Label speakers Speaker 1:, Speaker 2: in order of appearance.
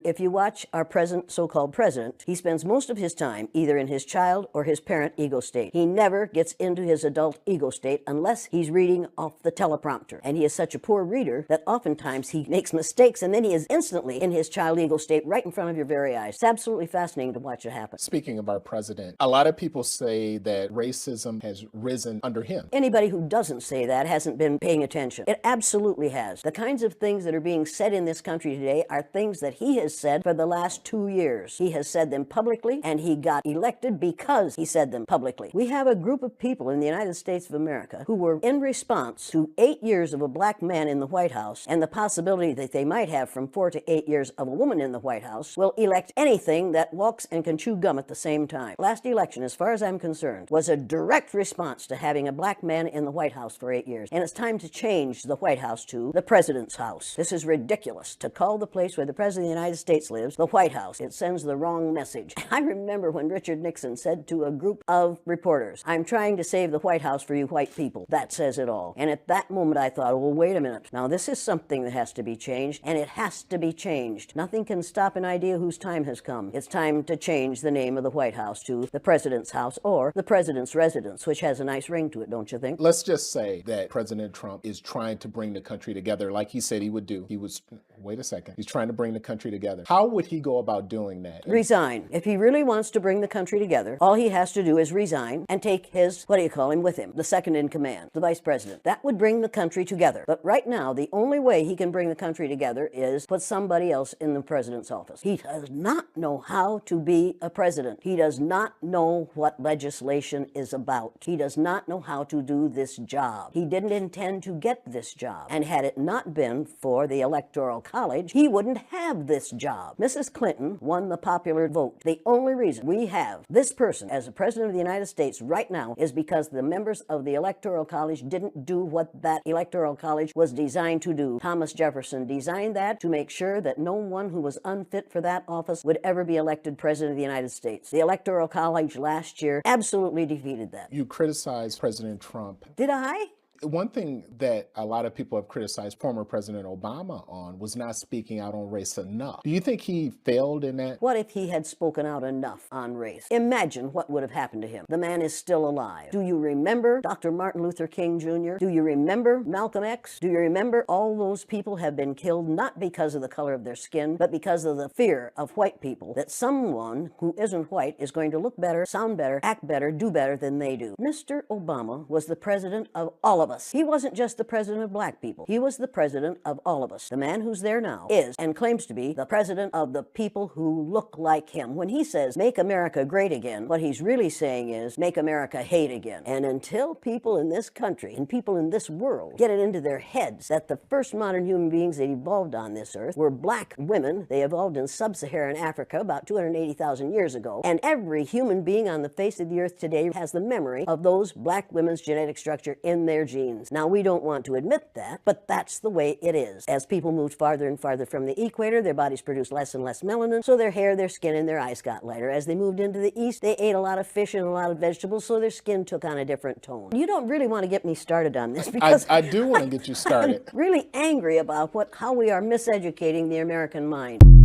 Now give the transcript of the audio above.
Speaker 1: If you watch our present so-called president, he spends most of his time either in his child or his parent ego state. He never gets into his adult ego state unless he's reading off the teleprompter. And he is such a poor reader that oftentimes he makes mistakes and then he is instantly in his child ego state right in front of your very eyes. It's absolutely fascinating to watch it happen.
Speaker 2: Speaking of our president, a lot of people say that racism has risen under him.
Speaker 1: Anybody who doesn't say that hasn't been paying attention. It absolutely has. The kinds of things that are being said in this country today are things that he has said for the last 2 years. He has said them publicly, and he got elected because he said them publicly. We have a group of people in the United States of America who were in response to 8 years of a black man in the White House and the possibility that they might have from 4 to 8 years of a woman in the White House will elect anything that walks and can chew gum at the same time. Last election, as far as I'm concerned, was a direct response to having a black man in the White House for 8 years. And it's time to change the White House to the President's house. This is ridiculous. To call the place where the President of the United States lives the White House, it sends the wrong message. I remember when Richard Nixon said to a group of reporters, "I'm trying to save the White House for you white people." That says it all. And at that moment I thought, well, wait a minute. Now this is something that has to be changed, and it has to be changed. Nothing can stop an idea whose time has come. It's time to change the name of the White House to the President's house or the President's residence, which has a nice ring to it, don't you think?
Speaker 2: Let's just say that President Trump is trying to bring the country together like he said he would do. Wait a second. He's trying to bring the country together. How would he go about doing that?
Speaker 1: Resign. If he really wants to bring the country together, all he has to do is resign and take his, with him, the second in command, the vice president. That would bring the country together. But right now, the only way he can bring the country together is put somebody else in the president's office. He does not know how to be a president. He does not know what legislation is about. He does not know how to do this job. He didn't intend to get this job. And had it not been for the Electoral College, he wouldn't have this job. Mrs. Clinton won the popular vote. The only reason we have this person as the President of the United States right now is because the members of the Electoral College didn't do what that Electoral College was designed to do. Thomas Jefferson designed that to make sure that no one who was unfit for that office would ever be elected President of the United States. The Electoral College last year absolutely defeated that.
Speaker 2: You criticized President Trump.
Speaker 1: Did I?
Speaker 2: One thing that a lot of people have criticized former President Obama on was not speaking out on race enough. Do you think he failed in that?
Speaker 1: What if he had spoken out enough on race? Imagine what would have happened to him. The man is still alive. Do you remember Dr. Martin Luther King Jr.? Do you remember Malcolm X? Do you remember all those people have been killed not because of the color of their skin, but because of the fear of white people, that someone who isn't white is going to look better, sound better, act better, do better than they do. Mr. Obama was the president of all of us. He wasn't just the president of black people. He was the president of all of us. The man who's there now is and claims to be the president of the people who look like him. When he says, "Make America great again," what he's really saying is, "Make America hate again." And until people in this country and people in this world get it into their heads that the first modern human beings that evolved on this earth were black women, they evolved in sub-Saharan Africa about 280,000 years ago, and every human being on the face of the earth today has the memory of those black women's genetic structure in their genes. Now, we don't want to admit that, but that's the way it is. As people moved farther and farther from the equator, their bodies produced less and less melanin, so their hair, their skin, and their eyes got lighter. As they moved into the east, they ate a lot of fish and a lot of vegetables, so their skin took on a different tone. You don't really want to get me started on this because
Speaker 2: I do want to get you started.
Speaker 1: I'm really angry about how we are miseducating the American mind.